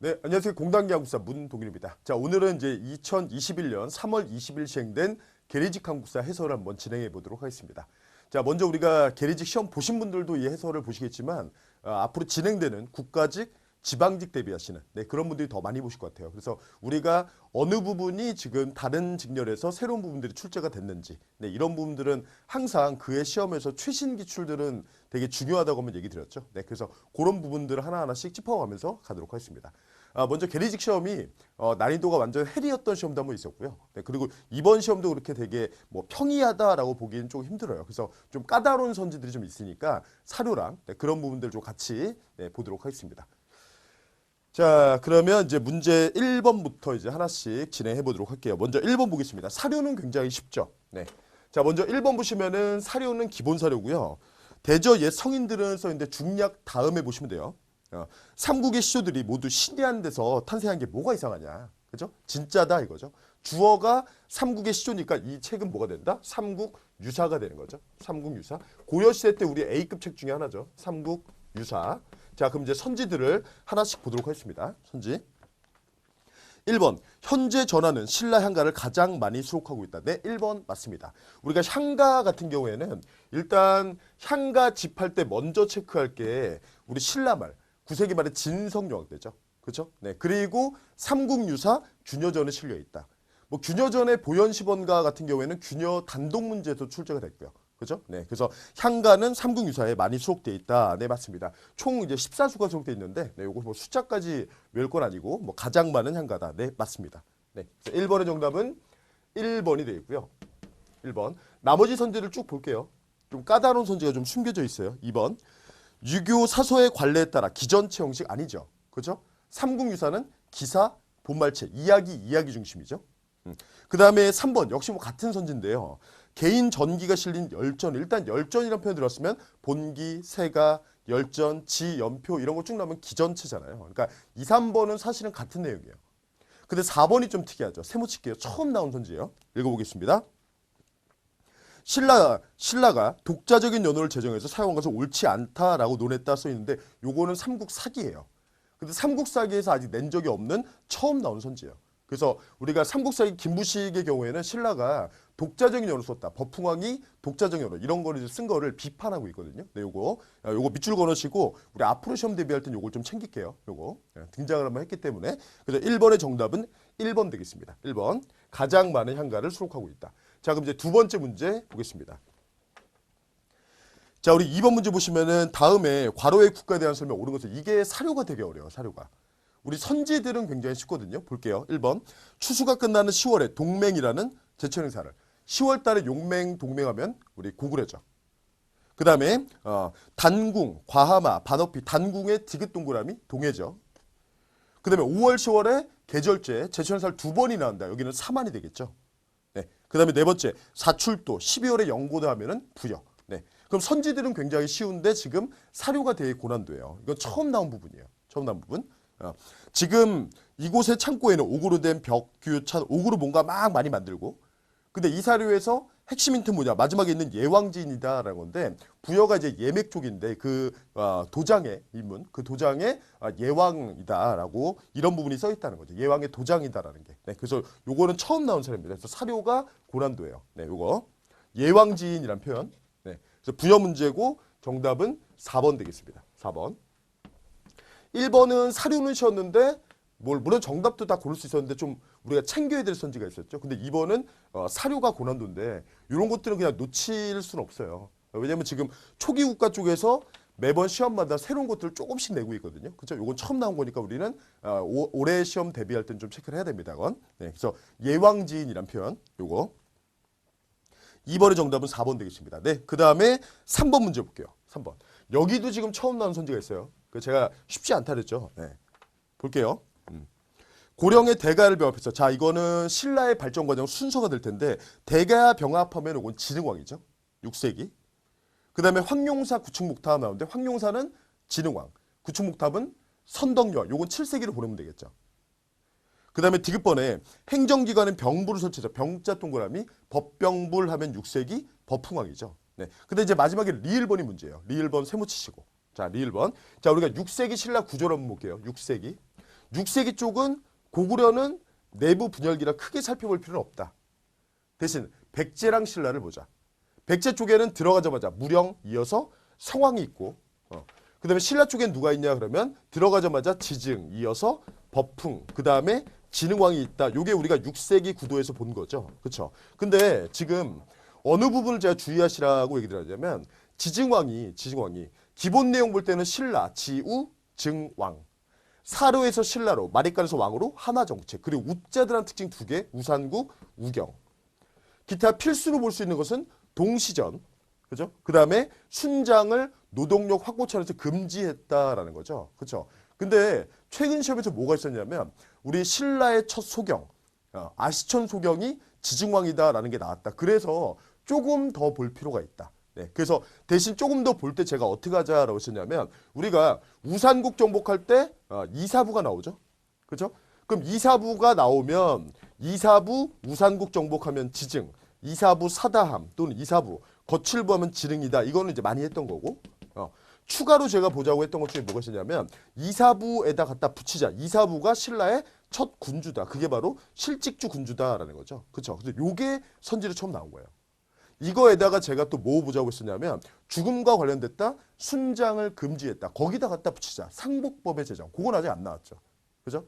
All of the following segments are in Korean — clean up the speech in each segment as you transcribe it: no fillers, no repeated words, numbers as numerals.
네, 안녕하세요. 공단기 한국사 문동일입니다. 자, 오늘은 이제 2021년 3월 20일 시행된 계리직 한국사 해설을 한번 진행해 보도록 하겠습니다. 자, 먼저 우리가 계리직 시험 보신 분들도 이 해설을 보시겠지만 앞으로 진행되는 국가직, 지방직 대비하시는 그런 분들이 더 많이 보실 것 같아요. 그래서 우리가 어느 부분이 지금 다른 직렬에서 새로운 부분들이 출제가 됐는지 이런 부분들은 항상 그의 시험에서 최신 기출들은 되게 중요하다고 한번 얘기 드렸죠. 그래서 그런 부분들을 하나하나씩 짚어가면서 가도록 하겠습니다. 먼저 계리직 시험이 난이도가 완전 헬이었던 시험도 한번 있었고요. 그리고 이번 시험도 그렇게 되게 뭐 평이하다라고 보기는 좀 힘들어요. 그래서 좀 까다로운 선지들이 좀 있으니까 사료랑 그런 부분들 좀 같이 보도록 하겠습니다. 자, 그러면 이제 문제 1번부터 이제 하나씩 진행해 보도록 할게요. 먼저 1번 보겠습니다. 사료는 굉장히 쉽죠. 자, 먼저 1번 보시면은 사료는 기본 사료고요. 대저 옛 성인들은 써 있는데 중략 다음에 보시면 돼요. 삼국의 시조들이 모두 신이한 데서 탄생한 게 뭐가 이상하냐. 그죠? 진짜다 이거죠. 주어가 삼국의 시조니까 이 책은 뭐가 된다? 삼국유사가 되는 거죠. 삼국유사. 고려시대 때 우리 A급 책 중에 하나죠. 삼국유사. 자, 그럼 이제 선지들을 하나씩 보도록 하겠습니다. 선지. 1번. 현재 전하는 신라 향가를 가장 많이 수록하고 있다. 네, 1번 맞습니다. 우리가 향가 같은 경우에는 일단 향가 집할 때 먼저 체크할 게 우리 신라말, 9세기 말에 진성여왕대죠. 그렇죠? 네. 그리고 삼국유사 균여전에 실려 있다. 뭐 균여전의 보현시번가 같은 경우에는 균여 단독 문제에서 출제가 됐고요. 그죠? 네. 그래서 향가는 삼국유사에 많이 수록되어 있다. 네, 맞습니다. 총 이제 14수가 수록되어 있는데, 요거 뭐 숫자까지 외울 건 아니고, 뭐 가장 많은 향가다. 네, 맞습니다. 네. 1번의 정답은 1번이 되겠고요. 1번. 나머지 선지를 쭉 볼게요. 좀 까다로운 선지가 좀 숨겨져 있어요. 2번. 유교 사서의 관례에 따라 기전체 형식 아니죠. 그죠? 삼국유사는 기사, 본말체, 이야기 중심이죠. 그 다음에 3번. 역시 뭐 같은 선지인데요. 개인 전기가 실린 열전. 일단 열전이라는 표현 들었으면 본기, 세가, 열전, 지, 연표 이런 거 쭉 나오면 기전체잖아요. 그러니까 2, 3번은 사실은 같은 내용이에요. 근데 4번이 좀 특이하죠. 세모칠게요. 처음 나온 선지예요. 읽어보겠습니다. 신라가 독자적인 연호를 제정해서 사용한 것은 옳지 않다라고 논했다 써 있는데 요거는 삼국사기예요. 근데 삼국사기에서 아직 낸 적이 없는 처음 나온 선지예요. 그래서 우리가 삼국사기 김부식의 경우에는 신라가 독자적인 연호를 썼다. 법흥왕이 독자적인 연호 이런 거를 쓴 거를 비판하고 있거든요. 네, 요거 밑줄 그어놓으시고 우리 앞으로 시험 대비할 때는 요걸 좀 챙길게요. 요거 등장을 한번 했기 때문에 그래서 1번의 정답은 1번 되겠습니다. 1번 가장 많은 향가를 수록하고 있다. 자, 그럼 이제 두 번째 문제 보겠습니다. 자, 우리 2번 문제 보시면은 다음에 과로의 국가에 대한 설명 옳은 것은 이게 사료가 되게 어려워요. 사료가. 우리 선지들은 굉장히 쉽거든요. 볼게요. 1번. 추수가 끝나는 10월에 동맹이라는 제철 행사를. 10월 달에 용맹 동맹하면 우리 고구려죠. 그 다음에 단궁, 과하마, 반어피, 단궁의 디귿 동그라미 동해죠. 그 다음에 5월, 10월에 계절제, 제철 행사를 두 번이 나온다. 여기는 사만이 되겠죠. 네. 그 다음에 네 번째, 사출도, 12월에 영고도 하면은 부여. 네. 그럼 선지들은 굉장히 쉬운데 지금 사료가 되게 고난도예요. 이건 처음 나온 부분이에요. 처음 나온 부분. 지금 이곳의 창고에는 옥으로 된 벽규, 찬, 옥으로 뭔가 막 많이 만들고 근데 이 사료에서 핵심 힌트 뭐냐 마지막에 있는 예왕지인이다라는 건데 부여가 이제 예맥 쪽인데 그 도장의 인문 그 도장에 예왕이다라고 이런 부분이 써 있다는 거죠. 예왕의 도장이다라는 게. 네, 그래서 요거는 처음 나온 사례입니다. 그래서 사료가 고난도예요. 네, 요거 예왕지인이란 표현. 네, 그래서 부여 문제고 정답은 4번 되겠습니다. 4번. 1번은 사료는 쉬었는데 물론 정답도 다 고를 수 있었는데 좀 우리가 챙겨야 될 선지가 있었죠. 근데 2번은 사료가 고난도인데 이런 것들은 그냥 놓칠 수는 없어요. 왜냐하면 지금 초기 국가 쪽에서 매번 시험마다 새로운 것들을 조금씩 내고 있거든요. 그렇죠? 이건 처음 나온 거니까 우리는 올해 시험 대비할 땐 좀 체크를 해야 됩니다. 이건. 네, 그래서 예왕지인이란 표현 요거 2번의 정답은 4번 되겠습니다. 네, 그 다음에 3번 문제 볼게요. 3번. 여기도 지금 처음 나온 선지가 있어요. 제가 쉽지 않다 그랬죠. 네. 볼게요. 고령의 대가를 병합해서 자 이거는 신라의 발전 과정 순서가 될 텐데 대가 병합하면 이건 진흥왕이죠. 6세기. 그 다음에 황룡사 구축목탑 나오는데 황룡사는 진흥왕. 구축목탑은 선덕여왕. 요건 7세기로 보내면 되겠죠. 그 다음에 디귿번에 행정기관은 병부를 설치해서 병자 동그라미 법병불 하면 6세기 법흥왕이죠. 네. 근데 이제 마지막에 리을번이 문제예요. 리을번 세모 치시고. 자, 리을번. 자, 우리가 6세기 신라 구조를 한번 볼게요. 6세기. 6세기 쪽은 고구려는 내부 분열기라 크게 살펴볼 필요는 없다. 대신 백제랑 신라를 보자. 백제 쪽에는 들어가자마자 무령 이어서 성왕이 있고 그 다음에 신라 쪽엔 누가 있냐 그러면 들어가자마자 지증 이어서 법풍 그 다음에 진흥왕이 있다. 요게 우리가 6세기 구도에서 본 거죠. 그렇죠? 근데 지금 어느 부분을 제가 주의하시라고 얘기를 하자면 지증왕이 기본 내용 볼 때는 신라, 지우, 증왕 사로에서 신라로 마리간에서 왕으로 하나 정책 그리고 우자들한 특징 두 개 우산국, 우경 기타 필수로 볼 수 있는 것은 동시전 그죠? 그 다음에 순장을 노동력 확보 차원에서 금지했다라는 거죠. 그렇죠? 근데 최근 시험에서 뭐가 있었냐면 우리 신라의 첫 소경 아시천 소경이 지증왕이다라는 게 나왔다. 그래서 조금 더 볼 필요가 있다. 네, 그래서 대신 조금 더 볼 때 제가 어떻게 하자라고 했었냐면 우리가 우산국 정복할 때 이사부가 나오죠. 그렇죠? 그럼 이사부가 나오면 이사부 우산국 정복하면 지증, 이사부 사다함 또는 이사부 거칠부하면 지릉이다. 이거는 이제 많이 했던 거고 추가로 제가 보자고 했던 것 중에 뭐가 있었냐면 이사부에다 갖다 붙이자. 이사부가 신라의 첫 군주다. 그게 바로 실직주 군주다라는 거죠. 그렇죠? 근데 요게 선지로 처음 나온 거예요. 이거에다가 제가 또 뭐 보자고 했었냐면 죽음과 관련됐다. 순장을 금지했다. 거기다 갖다 붙이자. 상복법의 제정. 그건 아직 안 나왔죠. 그죠?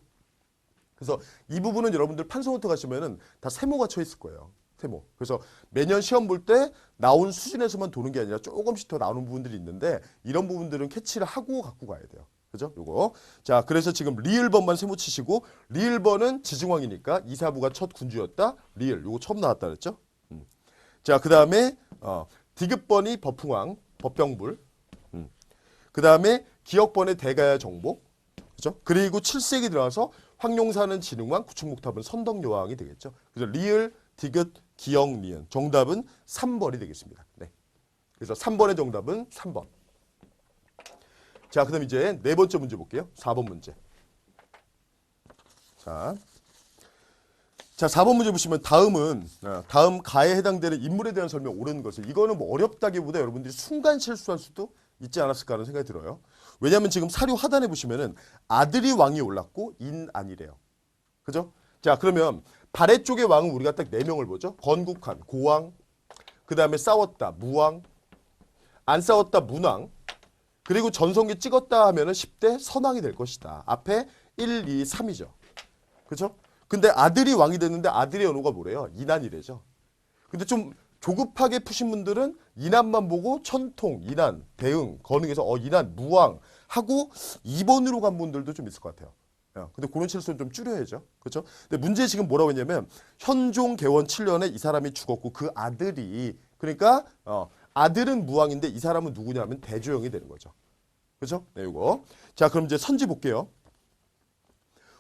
그래서 이 부분은 여러분들 판서노트 가시면은 다 세모가 쳐 있을 거예요. 세모. 그래서 매년 시험 볼 때 나온 수준에서만 도는 게 아니라 조금씩 더 나오는 부분들이 있는데 이런 부분들은 캐치를 하고 갖고 가야 돼요. 그죠? 요거. 자, 그래서 지금 리을번만 세모 치시고 리을번은 지증왕이니까 이사부가 첫 군주였다. 리을. 요거 처음 나왔다 그랬죠? 자, 그다음에 디귿번이 법흥왕, 법병불. 그다음에 기역번의 대가야 정복. 그죠? 그리고 7세기 들어가서 황룡사는 진흥왕, 구충목탑은 선덕여왕이 되겠죠. 그래서 리을, 디귿, 기역, 니은. 정답은 3번이 되겠습니다. 네. 그래서 3번의 정답은 3번. 자, 그다음 이제 네 번째 문제 볼게요. 4번 문제. 자, 4번 문제 보시면 다음 가에 해당되는 인물에 대한 설명 옳은 것을 이거는 뭐 어렵다기보다 여러분들이 순간 실수할 수도 있지 않았을까 하는 생각이 들어요. 왜냐하면 지금 사료 하단에 보시면은 아들이 왕이 올랐고 인안이래요. 그죠? 자, 그러면 발해 쪽의 왕은 우리가 딱 4명을 보죠. 건국한, 고왕, 그 다음에 싸웠다, 무왕, 안 싸웠다, 문왕, 그리고 전성기 찍었다 하면은 10대 선왕이 될 것이다. 앞에 1, 2, 3이죠. 그죠? 근데 아들이 왕이 됐는데 아들의 연호가 뭐래요? 인안이래죠. 근데 좀 조급하게 푸신 분들은 인안만 보고 천통, 인안, 대응, 건응해서 인안, 무왕 하고 2번으로 간 분들도 좀 있을 것 같아요. 근데 그런 실수는 좀 줄여야죠. 그렇죠? 근데 문제 지금 뭐라고 했냐면 현종 개원 7년에 이 사람이 죽었고 그 아들이 그러니까 아들은 무왕인데 이 사람은 누구냐면 대조영이 되는 거죠. 그렇죠? 네, 이거. 자, 그럼 이제 선지 볼게요.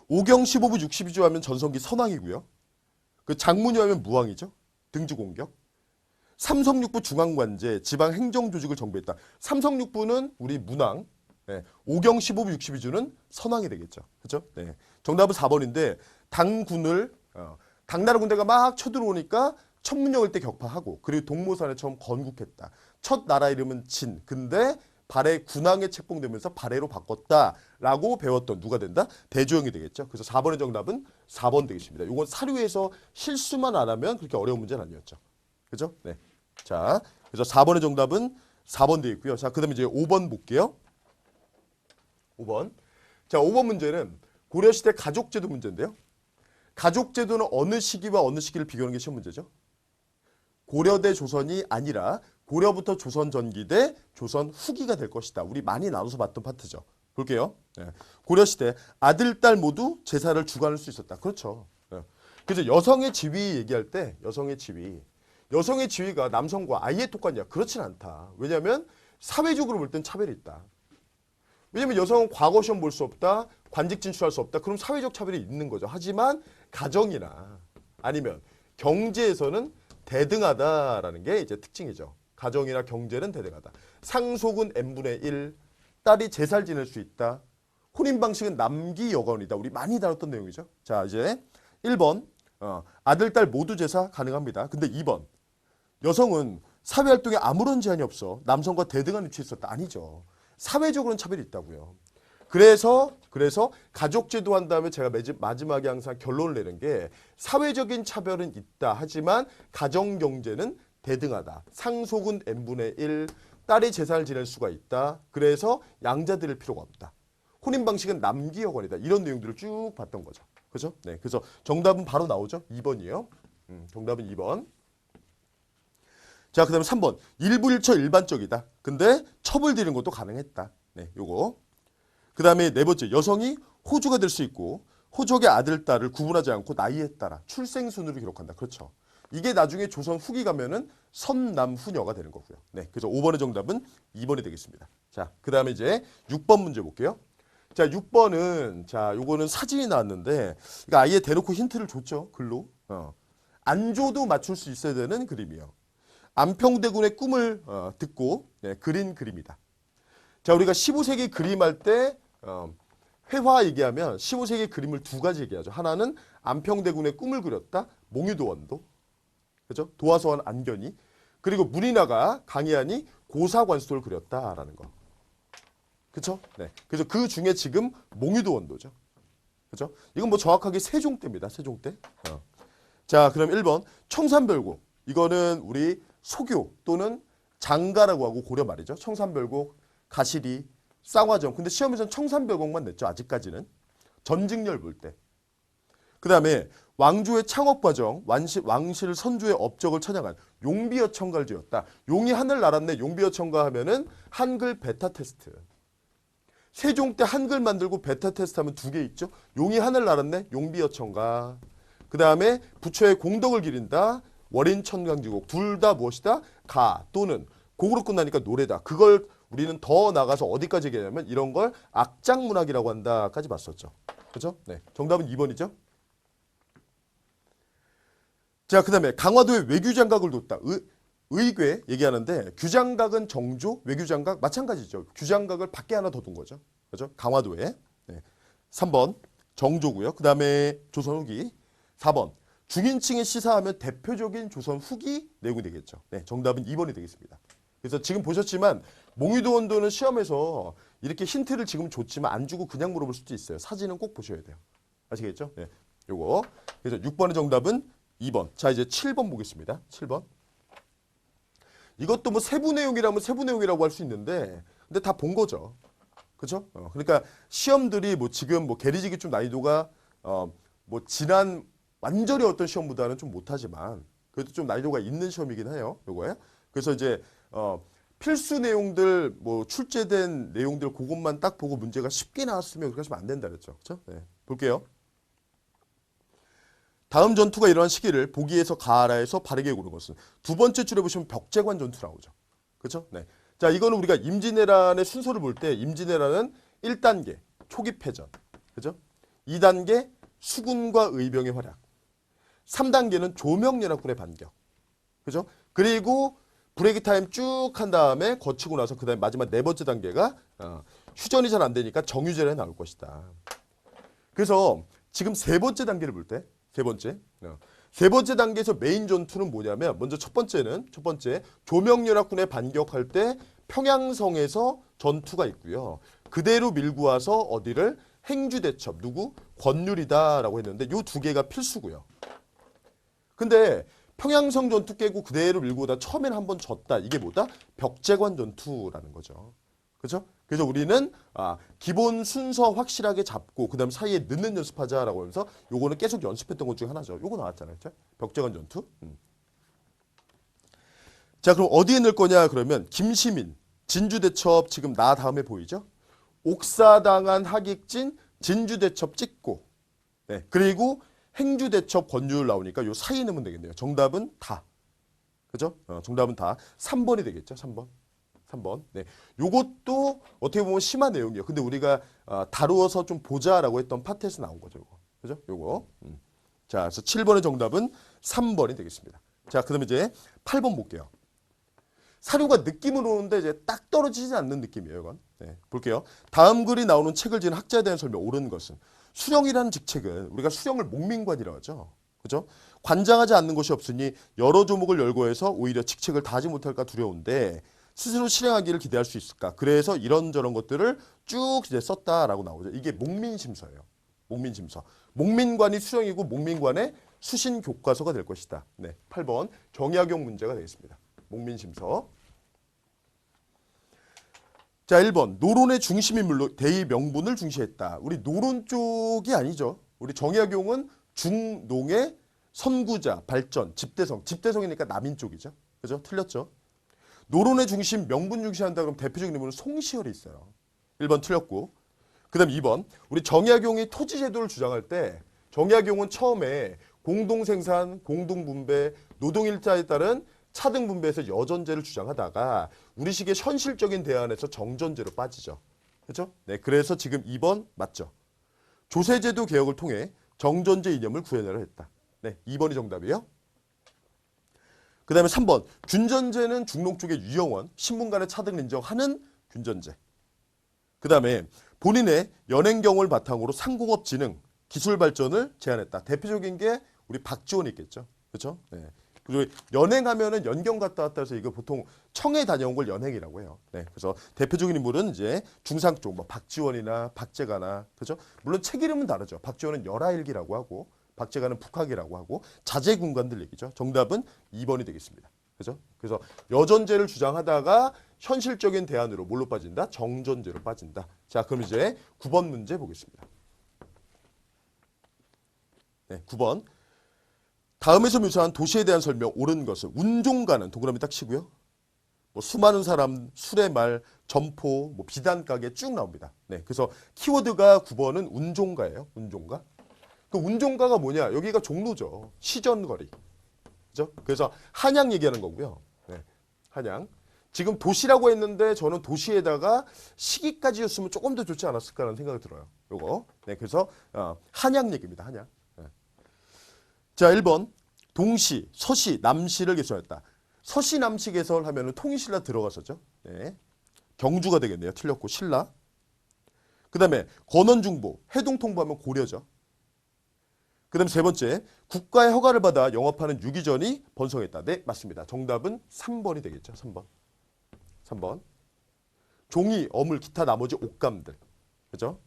오경 15부 62조 하면 전성기 선왕이고요. 그 장문이 하면 무왕이죠. 등주공격. 삼성육부 중앙관제 지방 행정조직을 정비했다. 삼성육부는 우리 문왕. 네. 오경 15부 62조는 선왕이 되겠죠. 그렇죠? 네. 정답은 4번인데 당군을 당나라 군대가 막 쳐들어오니까 천문역을 때 격파하고 그리고 동모산에 처음 건국했다. 첫 나라 이름은 진. 근데 발해 군왕에 책봉되면서 발해로 바꿨다라고 배웠던 누가 된다? 대조영이 되겠죠. 그래서 4번의 정답은 4번 되겠습니다. 이건 사료에서 실수만 안 하면 그렇게 어려운 문제는 아니었죠. 그죠? 네. 자, 그래서 4번의 정답은 4번 되겠고요. 자, 그다음에 이제 5번 볼게요. 5번. 자, 5번 문제는 고려시대 가족제도 문제인데요. 가족제도는 어느 시기와 어느 시기를 비교하는 게 시험 문제죠? 고려대 조선이 아니라 고려부터 조선 전기 대 조선 후기가 될 것이다. 우리 많이 나눠서 봤던 파트죠. 볼게요. 네. 고려시대 아들, 딸 모두 제사를 주관할 수 있었다. 그렇죠. 네. 그래서 여성의 지위 얘기할 때 여성의 지위가 남성과 아예 똑같냐? 그렇진 않다. 왜냐하면 사회적으로 볼 땐 차별이 있다. 왜냐하면 여성은 과거 시험 볼 수 없다. 관직 진출할 수 없다. 그럼 사회적 차별이 있는 거죠. 하지만 가정이나 아니면 경제에서는 대등하다라는 게 이제 특징이죠. 가정이나 경제는 대등하다. 상속은 n분의 1, 딸이 제사를 지낼 수 있다. 혼인 방식은 남기 여건이다. 우리 많이 다뤘던 내용이죠. 자, 이제 1번 아들, 딸 모두 제사 가능합니다. 근데 2번 여성은 사회활동에 아무런 제한이 없어. 남성과 대등한 위치에 있었다. 아니죠. 사회적으로는 차별이 있다고요. 그래서 가족제도 한 다음에 제가 마지막에 항상 결론을 내는 게 사회적인 차별은 있다. 하지만 가정경제는 대등하다. 상속은 n분의 1, 딸이 재산을 지낼 수가 있다. 그래서 양자 드릴 필요가 없다. 혼인 방식은 남기여건이다. 이런 내용들을 쭉 봤던 거죠. 그죠? 네. 그래서 정답은 바로 나오죠. 2번이에요. 정답은 2번. 자, 그다음에 3번. 일부 일처 일반적이다. 근데 첩을 들이는 것도 가능했다. 네, 요거. 그다음에 네 번째. 여성이 호주가 될 수 있고 호족의 아들, 딸을 구분하지 않고 나이에 따라 출생 순으로 기록한다. 그렇죠. 이게 나중에 조선 후기 가면은 선남후녀가 되는 거고요. 네. 그래서 5번의 정답은 2번이 되겠습니다. 자, 그다음에 이제 6번 문제 볼게요. 자, 6번은 자, 요거는 사진이 나왔는데 이거 아예 대놓고 힌트를 줬죠. 글로. 안 줘도 맞출 수 있어야 되는 그림이에요. 안평대군의 꿈을 듣고 그린 그림이다. 자, 우리가 15세기 그림할 때 회화 얘기하면 15세기 그림을 두 가지 얘기하죠. 하나는 안평대군의 꿈을 그렸다. 몽유도원도. 그죠? 도화서원 안견이. 그리고 문인화가 강희안이 고사관수도를 그렸다라는 거. 그렇죠? 네. 그래서 그 중에 지금 몽유도원도죠. 그죠? 이건 뭐 정확하게 세종대입니다. 세종대. 자, 그럼 1번 청산별곡. 이거는 우리 소교 또는 장가라고 하고 고려 말이죠. 청산별곡, 가시리, 쌍화점. 근데 시험에서는 청산별곡만 냈죠. 아직까지는. 전직렬 볼 때. 그 다음에 왕조의 창업 과정, 왕실 선조의 업적을 찬양한 용비어천가를 지었다. 용이 하늘 날았네. 용비어천가 하면은 한글 베타 테스트. 세종 때 한글 만들고 베타 테스트 하면 두 개 있죠. 용이 하늘 날았네. 용비어천가. 그 다음에 부처의 공덕을 기린다. 월인천강지곡. 둘 다 무엇이다? 가 또는 곡으로 끝나니까 노래다. 그걸 우리는 더 나가서 어디까지 얘기하냐면 이런 걸 악장문학이라고 한다까지 봤었죠. 그렇죠? 네. 정답은 2번이죠. 자, 그 다음에 강화도에 외규장각을 뒀다. 의궤 얘기하는데 규장각은 정조, 외규장각 마찬가지죠. 규장각을 밖에 하나 더 둔 거죠. 그렇죠? 강화도에. 네. 3번 정조고요. 그 다음에 조선 후기. 4번 중인층이 시사하면 대표적인 조선 후기 내용이 되겠죠. 네, 정답은 2번이 되겠습니다. 그래서 지금 보셨지만 몽유도원도는 시험에서 이렇게 힌트를 지금 줬지만 안 주고 그냥 물어볼 수도 있어요. 사진은 꼭 보셔야 돼요. 아시겠죠? 네, 요거. 그래서 6번의 정답은 2번. 자, 이제 7번 보겠습니다. 7번. 이것도 뭐 세부 내용이라면 세부 내용이라고 할 수 있는데 근데 다 본 거죠. 그렇죠? 그러니까 시험들이 뭐 지금 뭐 계리지기 좀 난이도가 뭐 지난 완전히 어떤 시험보다는 좀 못하지만 그래도 좀 난이도가 있는 시험이긴 해요. 요거에. 그래서 이제 필수 내용들 뭐 출제된 내용들 그것만 딱 보고 문제가 쉽게 나왔으면 그렇게 하시면 안 된다 그랬죠. 그렇죠? 네. 볼게요. 다음 전투가 일어난 시기를 보기에서 가하라에서 바르게 고른 것은 두 번째 줄에 보시면 벽제관 전투 나오죠. 그렇죠? 네. 자, 이거는 우리가 임진왜란의 순서를 볼 때 임진왜란은 1단계 초기 패전. 그죠? 2단계 수군과 의병의 활약. 3단계는 조명연합군의 반격. 그죠? 그리고 브레이크 타임 쭉 한 다음에 거치고 나서 그다음에 마지막 네 번째 단계가 휴전이 잘 안 되니까 정유제에 나올 것이다. 그래서 지금 세 번째 단계를 볼 때 세 번째 단계에서 메인 전투는 뭐냐면 먼저 첫 번째 조명연합군의 반격할 때 평양성에서 전투가 있고요. 그대로 밀고 와서 어디를 행주대첩 누구? 권율이다라고 했는데 이 두 개가 필수고요. 근데 평양성 전투 깨고 그대로 밀고 오다 처음에는 한번 졌다. 이게 뭐다? 벽제관 전투라는 거죠. 그렇죠? 그래서 우리는 기본 순서 확실하게 잡고 그다음 사이에 넣는 연습하자라고 하면서 요거는 계속 연습했던 것 중에 하나죠. 요거 나왔잖아요. 그렇죠? 벽제관 전투. 자, 그럼 어디에 넣을 거냐 그러면 김시민, 진주대첩 지금 나 다음에 보이죠? 옥사당한 하객진, 진주대첩 찍고 네. 그리고 행주대첩 권율 나오니까 요 사이에 넣으면 되겠네요. 정답은 다. 그죠? 정답은 다. 3번이 되겠죠. 3번. 네. 요것도 어떻게 보면 심한 내용이에요. 근데 우리가 다루어서 좀 보자라고 했던 파트에서 나온 거죠. 요거. 그죠? 요거. 자, 그래서 7번의 정답은 3번이 되겠습니다. 자, 그다음에 이제 8번 볼게요. 사료가 느낌으로 오는데 이제 딱 떨어지지 않는 느낌이에요. 이건. 네. 볼게요. 다음 글이 나오는 책을 지은 학자에 대한 설명 옳은 것은 수령이라는 직책은 우리가 수령을 목민관이라고 하죠. 그죠? 관장하지 않는 것이 없으니 여러 조목을 열거해서 오히려 직책을 다하지 못할까 두려운데 스스로 실행하기를 기대할 수 있을까? 그래서 이런저런 것들을 쭉 이제 썼다라고 나오죠. 이게 목민심서예요. 목민심서. 목민관이 수령이고 목민관의 수신 교과서가 될 것이다. 네, 8번 정약용 문제가 되겠습니다. 목민심서. 자, 1번 노론의 중심인물로 대의 명분을 중시했다. 우리 노론 쪽이 아니죠. 우리 정약용은 중농의 선구자, 발전, 집대성. 집대성이니까 남인 쪽이죠. 그죠? 틀렸죠? 노론의 중심, 명분 중시한다 그러면 대표적인 인물은 송시열이 있어요. 1번 틀렸고. 그 다음 2번. 우리 정약용이 토지제도를 주장할 때 정약용은 처음에 공동생산, 공동분배, 노동일자에 따른 차등분배에서 여전제를 주장하다가 우리식의 현실적인 대안에서 정전제로 빠지죠. 그렇죠? 네, 그래서 지금 2번 맞죠. 조세제도 개혁을 통해 정전제 이념을 구현하려 했다. 네, 2번이 정답이에요. 그 다음에 3번. 균전제는 중농 쪽의 유영원, 신분간의 차등을 인정하는 균전제. 그 다음에 본인의 연행경을 바탕으로 상공업 진흥, 기술 발전을 제안했다. 대표적인 게 우리 박지원이 있겠죠. 그렇죠? 네. 그리고 연행하면은 연경 갔다 왔다 해서 이거 보통 청에 다녀온 걸 연행이라고 해요. 네. 그래서 대표적인 인물은 이제 중상 쪽, 뭐 박지원이나 박재가나, 그죠? 물론 책 이름은 다르죠. 박지원은 열하일기라고 하고, 박재가는 북학이라고 하고, 자제군관들 얘기죠. 정답은 2번이 되겠습니다. 그죠? 그래서 여전제를 주장하다가 현실적인 대안으로 뭘로 빠진다? 정전제로 빠진다. 자, 그럼 이제 9번 문제 보겠습니다. 네, 9번. 다음에서 묘사한 도시에 대한 설명 옳은 것은 운종가는 동그라미 딱 치고요. 뭐 수많은 사람, 수레말, 점포, 뭐 비단가게 쭉 나옵니다. 네, 그래서 키워드가 9번은 운종가예요. 운종가. 그 운종가가 뭐냐? 여기가 종로죠. 시전거리. 그죠? 그래서 한양 얘기하는 거고요. 네, 한양. 지금 도시라고 했는데 저는 도시에다가 시기까지였으면 조금 더 좋지 않았을까라는 생각이 들어요. 요거. 네, 그래서 한양 얘기입니다. 한양. 네. 자, 1번. 동시, 서시, 남시를 개설했다. 서시, 남시 개설하면 통일신라 들어갔었죠. 네. 경주가 되겠네요. 틀렸고 신라. 그 다음에 건원중보, 해동통보하면 고려죠. 그 다음에 세 번째. 국가의 허가를 받아 영업하는 유기전이 번성했다. 네, 맞습니다. 정답은 3번이 되겠죠. 3번. 3번. 종이, 어물, 기타 나머지 옷감들. 그죠?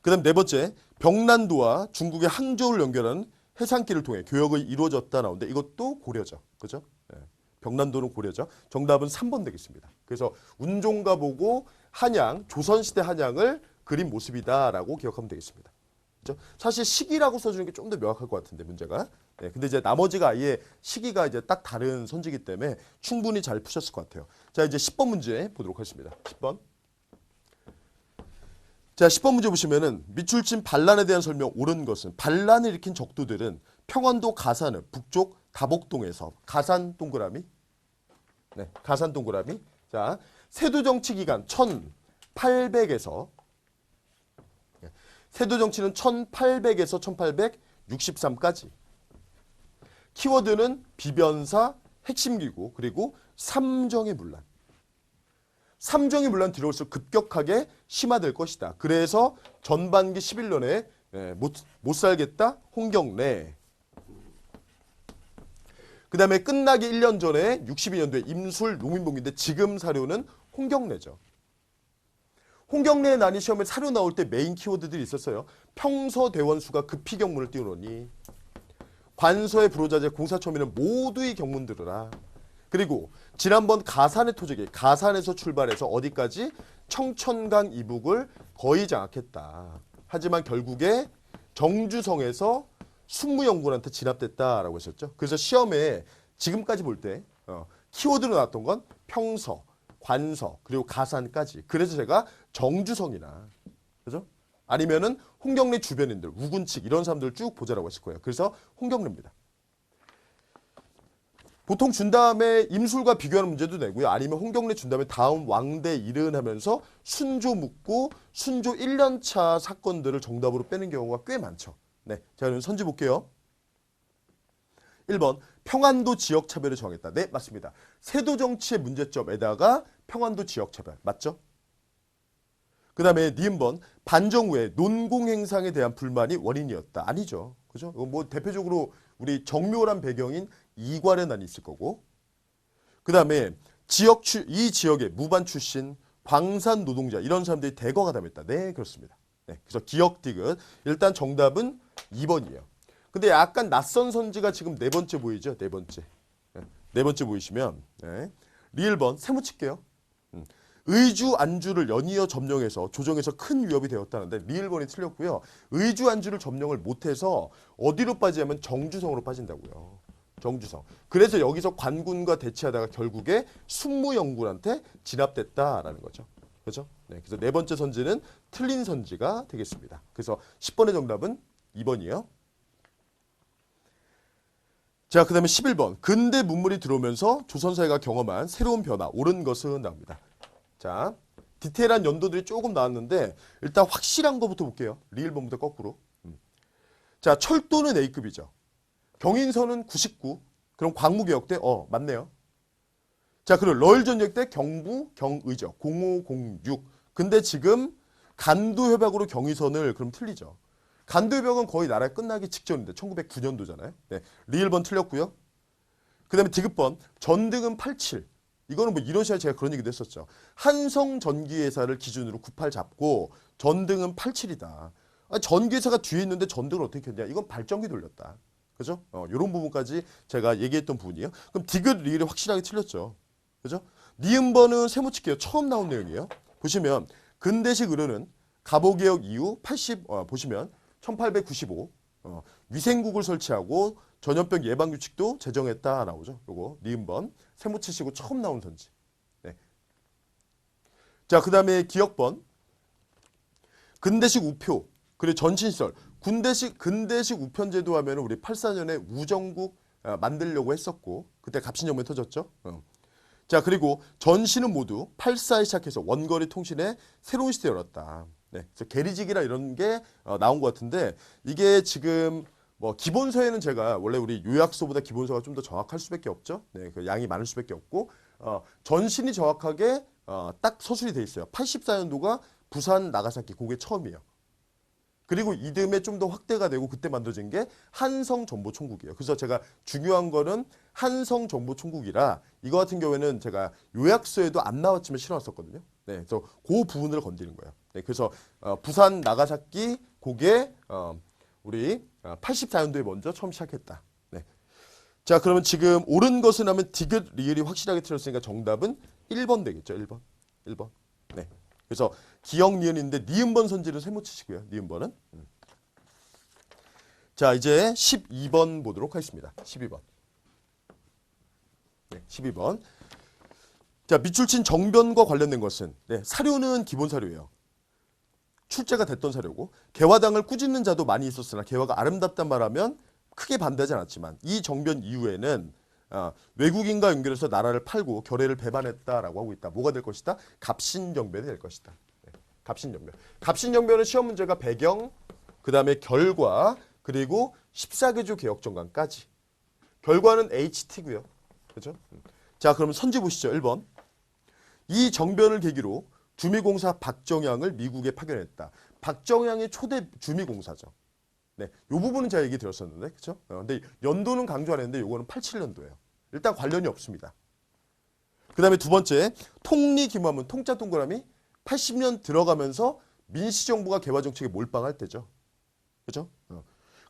그 다음 네 번째. 병난도와 중국의 항저우를 연결하는 해상길을 통해 교역이 이루어졌다 나오는데 이것도 고려죠. 그죠? 네. 병난도는 고려죠. 정답은 3번 되겠습니다. 그래서 운종가 보고 한양, 조선시대 한양을 그린 모습이다라고 기억하면 되겠습니다. 그죠? 사실 시기라고 써주는 게 좀 더 명확할 것 같은데 문제가. 네, 근데 이제 나머지가 아예 시기가 이제 딱 다른 선지기 때문에 충분히 잘 푸셨을 것 같아요. 자, 이제 10번 문제 보도록 하겠습니다. 10번. 자, 10번 문제 보시면은 밑줄친 반란에 대한 설명 옳은 것은 반란을 일으킨 적도들은 평안도 가산읍 북쪽 다복동에서 가산 동그라미. 네, 가산 동그라미. 자, 세도 정치 기간 1800에서 세도 정치는 1800에서 1863까지. 키워드는 비변사, 핵심기구, 그리고 삼정의 문란. 삼정의 문란 들어올수록 급격하게 심화될 것이다. 그래서 전반기 11년에 못 살겠다, 홍경래. 그 다음에 끝나기 1년 전에 62년도에 임술 농민봉인데 지금 사료는 홍경래죠. 홍경래의 난이 시험에 사료 나올 때 메인 키워드들이 있었어요. 평서대원수가 급히 경문을 띄우노니 관서의 불호자재 공사처민은 모두의 경문 들으라. 그리고 지난번 가산의 토지기, 가산에서 출발해서 어디까지 청천강 이북을 거의 장악했다. 하지만 결국에 정주성에서 순무영군한테 진압됐다라고 했었죠. 그래서 시험에 지금까지 볼 때 키워드로 나왔던 건 평서, 관서, 그리고 가산까지. 그래서 제가 정주성이나, 그죠? 아니면은 홍경래 주변인들, 우군칙 이런 사람들 쭉 보자라고 했을 거예요. 그래서 홍경래입니다. 보통 준 다음에 임술과 비교하는 문제도 내고요. 아니면 홍경래 준 다음에 다음 왕대 일은 하면서 순조 묻고 순조 1년차 사건들을 정답으로 빼는 경우가 꽤 많죠. 네, 자, 그럼 선지 볼게요. 1번 평안도 지역차별을 정했다. 네, 맞습니다. 세도 정치의 문제점에다가 평안도 지역차별. 맞죠? 그 다음에 니은번 반정 후에 논공행상에 대한 불만이 원인이었다. 아니죠. 그죠? 뭐 대표적으로 우리 정묘란 배경인 이괄의 난이 있을 거고. 그 다음에 이 지역에 무반 출신, 광산 노동자 이런 사람들이 대거 가담했다. 네, 그렇습니다. 네, 그래서 기억 디귿. 일단 정답은 2번이에요. 근데 약간 낯선 선지가 지금 네 번째 보이죠? 네 번째. 네 번째 보이시면 리을 번 세모 칠게요. 의주, 안주를 연이어 점령해서 조정에서 큰 위협이 되었다는데 리을 번이 틀렸고요. 의주, 안주를 점령을 못해서 어디로 빠지냐면 정주성으로 빠진다고요. 정주성. 그래서 여기서 관군과 대치하다가 결국에 순무영군한테 진압됐다라는 거죠. 그렇죠? 네, 그래서 네 번째 선지는 틀린 선지가 되겠습니다. 그래서 10번의 정답은 2번이에요. 자, 그 다음에 11번. 근대 문물이 들어오면서 조선사회가 경험한 새로운 변화, 옳은 것은 나옵니다. 자, 디테일한 연도들이 조금 나왔는데 일단 확실한 거부터 볼게요. 리을번부터 거꾸로. 자, 철도는 A급이죠. 경인선은 99. 그럼 광무개혁 때 맞네요. 자, 그리고 러일전쟁 때 경부, 경의죠. 0506. 근데 지금 간도협약으로 경의선을 그럼 틀리죠. 간도협약은 거의 나라 끝나기 직전인데 1909년도잖아요. 네, 리을번 틀렸고요. 그 다음에 디귿번. 전등은 87. 이거는 뭐 이런 시간에 제가 그런 얘기도 했었죠. 한성전기회사를 기준으로 98 잡고 전등은 87이다. 전기회사가 뒤에 있는데 전등을 어떻게 켰냐. 이건 발전기 돌렸다. 그죠? 이런 부분까지 제가 얘기했던 부분이에요. 그럼 디귿 리을이 확실하게 틀렸죠. 그죠? 니은번은 세모칠게요. 처음 나온 내용이에요. 보시면 근대식 의료는 갑오개혁 이후 보시면 1895 위생국을 설치하고 전염병 예방 규칙도 제정했다 나오죠. 요거 니은번 세모 치시고 처음 나온 선지. 네. 자, 그다음에 기억번. 근대식 우표 그리고 전신시설. 근대식 우편제도 하면 우리 84년에 우정국 만들려고 했었고 그때 갑신정변 터졌죠. 자, 그리고 전시는 모두 84에 시작해서 원거리 통신에 새로운 시대 열었다. 네, 그래서 계리직이나 이런 게 나온 것 같은데 이게 지금 뭐 기본서에는 제가 원래 우리 요약서보다 기본서가 좀 더 정확할 수밖에 없죠. 네, 그 양이 많을 수밖에 없고 전신이 정확하게 딱 서술이 돼 있어요. 84년도가 부산 나가사키 그게 처음이에요. 그리고 이듬해 좀 더 확대가 되고 그때 만들어진 게 한성정보총국이에요. 그래서 제가 중요한 거는 한성정보총국이라 이거 같은 경우에는 제가 요약서에도 안 나왔지만 실어놨었거든요. 네, 그래서 그 부분을 건드리는 거예요. 네, 그래서 부산 나가사키 그게 우리 84년도에 먼저 처음 시작했다. 네. 자, 그러면 지금 옳은 것은 하면 디귿 리을이 확실하게 틀렸으니까 정답은 1번 되겠죠. 1번. 1번. 네. 그래서 기억 니은인데 니은번 선지를 세모 치시고요. 니은번은. 자, 이제 12번 보도록 하겠습니다. 12번. 네, 12번. 자, 밑줄친 정변과 관련된 것은 사료는 기본 사료예요. 출제가 됐던 사료고 개화당을 꾸짖는 자도 많이 있었으나 개화가 아름답단 말하면 크게 반대하지 않았지만 이 정변 이후에는 외국인과 연결해서 나라를 팔고 결의를 배반했다라고 하고 있다. 뭐가 될 것이다? 갑신정변이 될 것이다. 네, 갑신정변. 갑신정변은 시험 문제가 배경, 그 다음에 결과, 그리고 14개조 개혁정강까지. 결과는 HT고요. 그렇죠? 자, 그러면 선지 보시죠. 1번. 이 정변을 계기로 주미공사 박정양을 미국에 파견했다. 박정양이 초대 주미공사죠. 네, 요 부분은 제가 얘기 드렸었는데, 그렇죠? 근데 연도는 강조 안 했는데 요거는 87년도예요. 일단 관련이 없습니다. 그 다음에 두 번째, 통리기무하면 통짜 동그라미 80년 들어가면서 민시정부가 개화정책에 몰빵할 때죠. 그렇죠?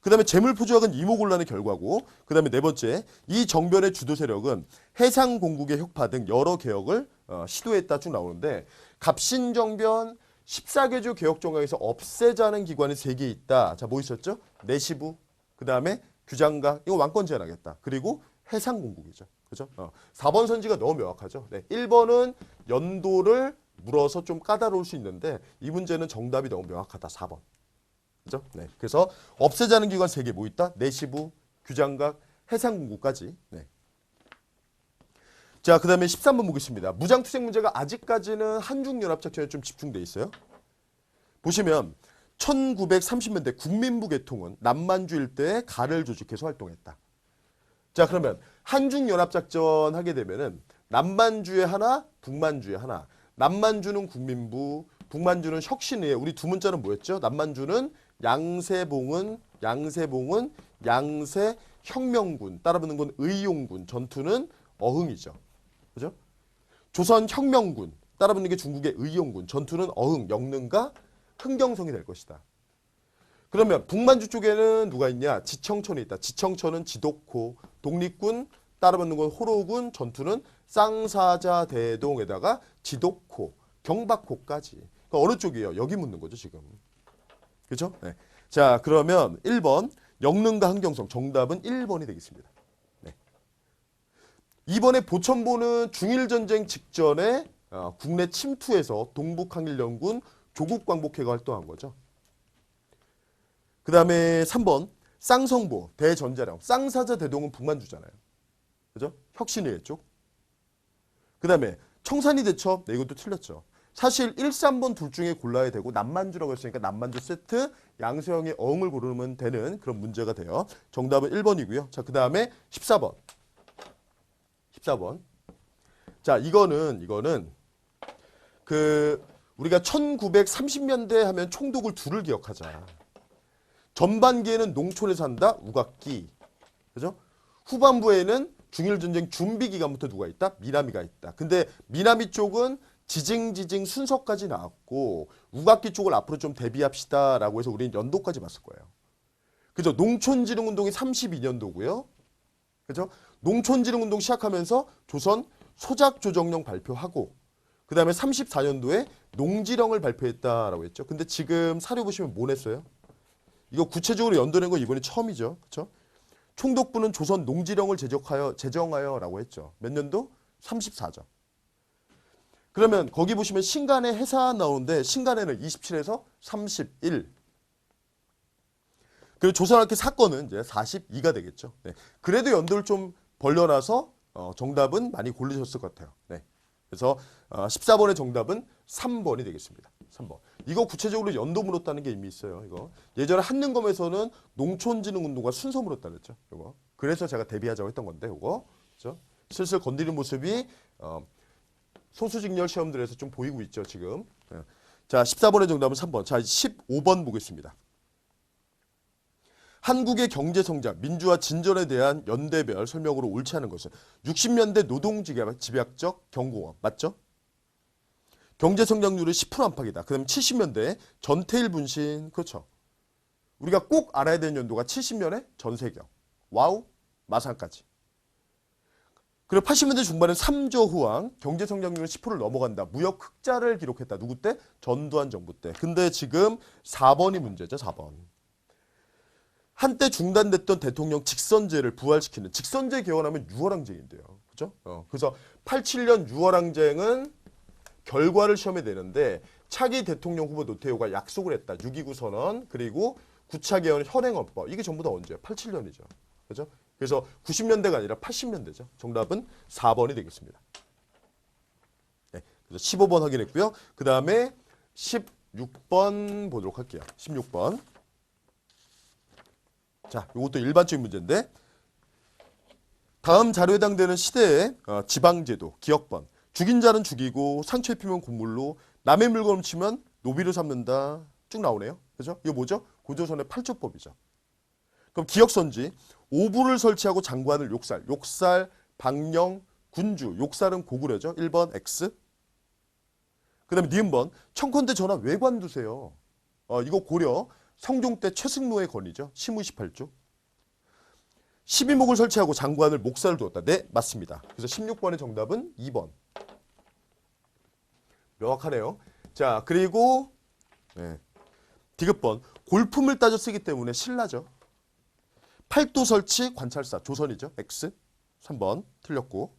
그 다음에 재물포조학은 이모곤란의 결과고, 그 다음에 네 번째, 이 정변의 주도 세력은 해상공국의 혁파 등 여러 개혁을 시도했다 쭉 나오는데 갑신정변 14개조 개혁정강에서 없애자는 기관이 3개 있다. 자, 뭐 있었죠? 내시부, 그 다음에 규장각, 이거 왕권 제한하겠다. 그리고 해상공국이죠. 그죠? 4번 선지가 너무 명확하죠. 네, 1번은 연도를 물어서 좀 까다로울 수 있는데 이 문제는 정답이 너무 명확하다. 4번. 그죠? 네, 그래서 없애자는 기관 3개 뭐 있다? 내시부, 규장각, 해상공국까지. 네. 자, 그 다음에 13번 보겠습니다. 무장투쟁 문제가 아직까지는 한중연합작전에 좀 집중돼 있어요. 보시면 1930년대 국민부 개통은 남만주 일대에 가를 조직해서 활동했다. 자, 그러면 한중연합작전 하게 되면은 남만주에 하나, 북만주에 하나. 남만주는 국민부, 북만주는 혁신의회. 우리 두 문자는 뭐였죠? 남만주는 양세봉은 양세혁명군, 따라붙는 건 의용군, 전투는 어흥이죠. 그죠? 조선 혁명군, 따라붙는 게 중국의 의용군, 전투는 어흥, 영릉과 흥경성이 될 것이다. 그러면 북만주 쪽에는 누가 있냐? 지청천이 있다. 지청천은 지독호, 독립군, 따라붙는 건 호로군, 전투는 쌍사자대동에다가 지독호, 경박호까지. 그러니까 어느 쪽이에요? 여기 묻는 거죠, 지금. 그렇죠? 네. 자, 그러면 1번 영릉과 흥경성, 정답은 1번이 되겠습니다. 네. 이번에 보천보는 중일전쟁 직전에 국내 침투해서 동북항일연군 조국광복회가 활동한 거죠. 그 다음에 3번 쌍성보, 대전자령, 쌍사자 대동은 북만주잖아요. 그죠? 혁신의 쪽. 그 다음에 청산리 대첩, 네, 이것도 틀렸죠. 사실 1, 3번 둘 중에 골라야 되고 남만주라고 했으니까 남만주 세트, 양서영의 어흥을 고르면 되는 그런 문제가 돼요. 정답은 1번이고요. 자, 그 다음에 14번. 14번. 자, 이거는 우리가 1930년대 하면 총독을 둘을 기억하자. 전반기에는 농촌에 산다, 우각기. 그죠? 후반부에는 중일전쟁 준비기간부터 누가 있다? 미나미가 있다. 근데 미나미 쪽은 지징 순서까지 나왔고 우각기 쪽을 앞으로 좀 대비합시다라고 해서 우리는 연도까지 봤을 거예요. 그죠? 농촌진흥운동이 32년도고요. 그죠? 농촌진흥운동 시작하면서 조선 소작조정령 발표하고 그 다음에 34년도에 농지령을 발표했다라고 했죠. 근데 지금 사료 보시면 뭐 냈어요? 이거 구체적으로 연도낸 거 이번이 처음이죠. 그렇죠? 총독부는 조선 농지령을 제정하여라고 했죠. 몇 년도? 34죠. 그러면 거기 보시면 신간의 해산 나오는데 신간에는 27에서 31. 그리고 조선학회 사건은 이제 42가 되겠죠. 네. 그래도 연도를 좀 벌려놔서 정답은 많이 고르셨을 것 같아요. 네. 그래서 14번의 정답은 3번이 되겠습니다. 3번. 이거 구체적으로 연도 물었다는 게 의미 있어요. 이거 예전에 한능검에서는 농촌진흥운동과 순서 물었다 그랬죠. 이거. 그래서 제가 대비하자고 했던 건데 이거. 그렇죠? 슬슬 건드리는 모습이 소수직렬 시험들에서 좀 보이고 있죠, 지금. 자, 14번의 정답은 3번. 자, 15번 보겠습니다. 한국의 경제 성장, 민주화 진전에 대한 연대별 설명으로 옳지 않은 것은 60년대 노동집약적 경공업, 맞죠? 경제 성장률은 10% 안팎이다. 그다음에 70년대 전태일 분신, 그렇죠. 우리가 꼭 알아야 되는 연도가 70년에 전세경, 와우, 마산까지. 그리고 80년대 중반에 삼조후왕, 경제 성장률은 10%를 넘어간다. 무역 흑자를 기록했다. 누구 때? 전두환 정부 때. 근데 지금 4번이 문제죠. 4번. 한때 중단됐던 대통령 직선제를 부활시키는 직선제 개헌하면 유월항쟁인데요. 그죠? 그래서 87년 유월항쟁은 결과를 시험에 내는데 차기 대통령 후보 노태우가 약속을 했다. 6.29 선언 그리고 9차 개헌 현행헌법. 이게 전부 다 언제예요? 87년이죠. 그죠? 그래서 90년대가 아니라 80년대죠. 정답은 4번이 되겠습니다. 네, 그래서 15번 확인했고요. 그 다음에 16번 보도록 할게요. 16번. 자, 이것도 일반적인 문제인데 다음 자료에 해당되는 시대의 지방제도, 기억번. 죽인 자는 죽이고 상처 입히면 곡물로 남의 물건 훔치면 노비로 삼는다. 쭉 나오네요. 그죠? 이거 뭐죠? 고조선의 8조법이죠. 그럼 기억선지. 오부를 설치하고 장관을 욕살. 욕살, 방령, 군주. 욕살은 고구려죠. 1번 X. 그 다음에 니은번. 청컨대 전하 왜 관두세요? 이거 고려 성종 때 최승로의 건이죠. 시무 28조. 12목을 설치하고 장관을 목살을 두었다. 네, 맞습니다. 그래서 16번의 정답은 2번. 명확하네요. 자, 그리고 디귿번. 골품을 따져 쓰기 때문에 신라죠. 팔도 설치 관찰사 조선이죠. X. 3번 틀렸고.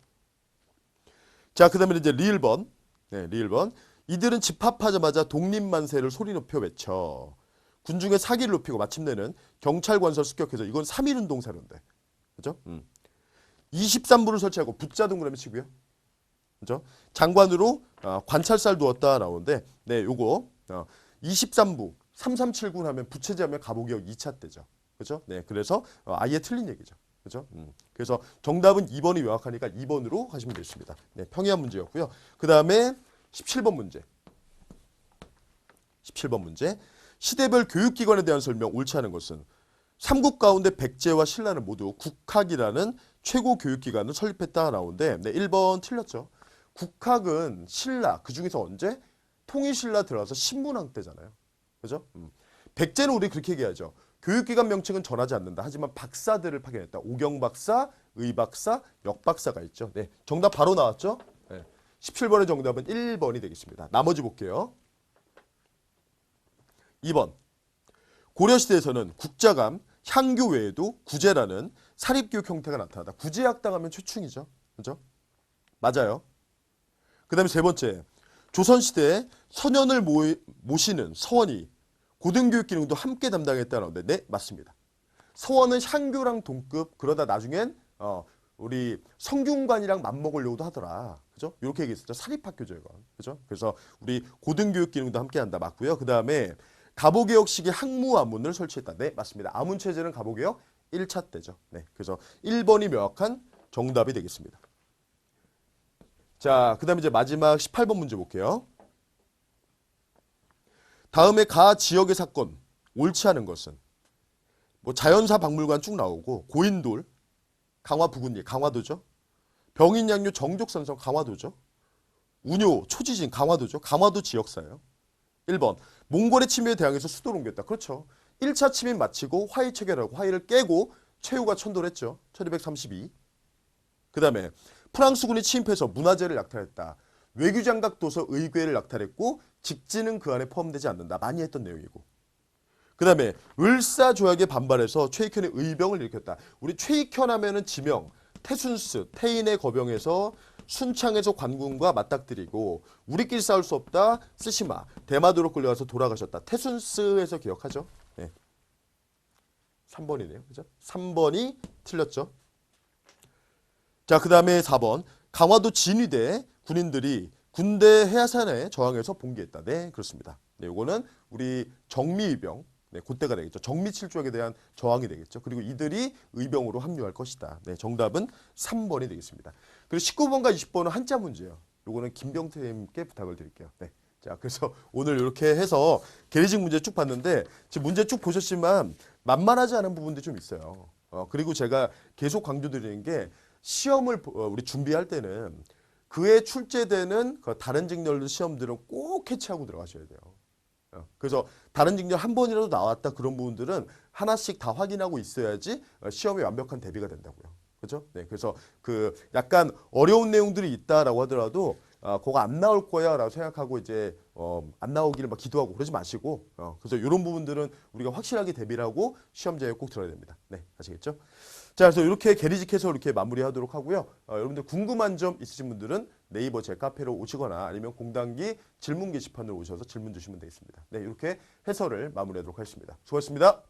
자, 그 다음에 이제 리을번. 네, 리을번. 이들은 집합하자마자 독립만세를 소리 높여 외쳐. 군중의 사기를 높이고 마침내는 경찰관설 습격해서 이건 3.1운동 사료인데. 그죠? 23부를 설치하고 붙자 동그라미 치고요. 그죠? 장관으로 관찰사를 두었다 나오는데 네, 요거 23부 3379 하면 부채제하면 가보기역 2차 때죠. 그죠? 네, 그래서 아예 틀린 얘기죠. 그죠? 그래서 정답은 2번이 명확하니까 2번으로 가시면 되겠습니다. 네, 평이한 문제였고요. 그다음에 17번 문제. 17번 문제. 시대별 교육기관에 대한 설명 옳지 않은 것은 삼국 가운데 백제와 신라는 모두 국학이라는 최고 교육기관을 설립했다 나오는데 네, 1번 틀렸죠. 국학은 신라, 그 중에서 언제? 통일신라 들어가서 신문왕 때잖아요. 그죠? 백제는 우리 그렇게 얘기하죠. 교육기관 명칭은 전하지 않는다. 하지만 박사들을 파견했다. 오경박사, 의박사, 역박사가 있죠. 네, 정답 바로 나왔죠? 네. 17번의 정답은 1번이 되겠습니다. 나머지 볼게요. 2번. 고려시대에서는 국자감, 향교 외에도 구제라는 사립교육 형태가 나타나다. 구제학당하면 최충이죠. 그죠? 맞아요. 그 다음에 세 번째. 조선시대에 서년을 모시는 서원이 고등교육 기능도 함께 담당했다는데 네, 맞습니다. 서원은 향교랑 동급, 그러다 나중엔 우리 성균관이랑 맞먹으려고도 하더라. 그죠? 이렇게 얘기했었죠. 사립학교죠, 이건. 그죠? 그래서 우리 고등교육 기능도 함께 한다. 맞고요. 그 다음에 가보개혁식의 학무아문을 설치했다. 네, 맞습니다. 아문체제는 가보개혁 1차 때죠. 네, 그래서 1번이 명확한 정답이 되겠습니다. 자, 그 다음에 이제 마지막 18번 문제 볼게요. 다음에 가 지역의 사건, 옳지 않은 것은 뭐 자연사 박물관 쭉 나오고 고인돌, 강화 부근리, 강화도죠. 병인양요 정족산성, 강화도죠. 운요, 초지진, 강화도죠. 강화도 지역사예요. 1번, 몽골의 침입에 대항해서 수도를 옮겼다. 그렇죠. 1차 침입 마치고 화의 체결하고 화의를 깨고 최후가 천도를 했죠. 1232. 그 다음에 프랑스군이 침입해서 문화재를 약탈했다. 외교장각 도서 의궤를 약탈했고 직지는 그 안에 포함되지 않는다. 많이 했던 내용이고. 그 다음에 을사조약에 반발해서 최익현의 의병을 일으켰다. 우리 최익현 하면은 지명, 태순스, 태인의 거병에서 순창에서 관군과 맞닥뜨리고 우리끼리 싸울 수 없다. 쓰시마, 대마도로 끌려가서 돌아가셨다. 태순스에서 기억하죠? 네. 3번이네요. 그죠? 3번이 틀렸죠. 자, 그 다음에 4번. 강화도 진위대 군인들이 군대 해야산에 저항해서 봉기했다. 네, 그렇습니다. 네, 이거는 우리 정미의병, 네, 그때가 되겠죠. 정미칠족에 대한 저항이 되겠죠. 그리고 이들이 의병으로 합류할 것이다. 네, 정답은 3번이 되겠습니다. 그리고 19번과 20번은 한자 문제예요. 요거는 김병태 님께 부탁을 드릴게요. 네. 자, 그래서 오늘 이렇게 해서 계리식 문제 쭉 봤는데 지금 문제 쭉 보셨지만 만만하지 않은 부분들이 좀 있어요. 그리고 제가 계속 강조드리는 게 시험을 우리 준비할 때는 그에 출제되는 그 다른 직렬 시험들은 꼭 캐치하고 들어가셔야 돼요. 그래서 다른 직렬 한 번이라도 나왔다 그런 부분들은 하나씩 다 확인하고 있어야지 시험에 완벽한 대비가 된다고요. 그렇죠? 네, 그래서 그 약간 어려운 내용들이 있다라고 하더라도 그거 안 나올 거야라고 생각하고 이제 안 나오기를 막 기도하고 그러지 마시고 그래서 이런 부분들은 우리가 확실하게 대비를 하고 시험장에 꼭 들어야 됩니다. 네, 아시겠죠? 자, 그래서 이렇게 계리직해서 이렇게 마무리하도록 하고요. 여러분들 궁금한 점 있으신 분들은 네이버 제 카페로 오시거나 아니면 공단기 질문 게시판으로 오셔서 질문 주시면 되겠습니다. 네, 이렇게 해설을 마무리하도록 하겠습니다. 수고하셨습니다.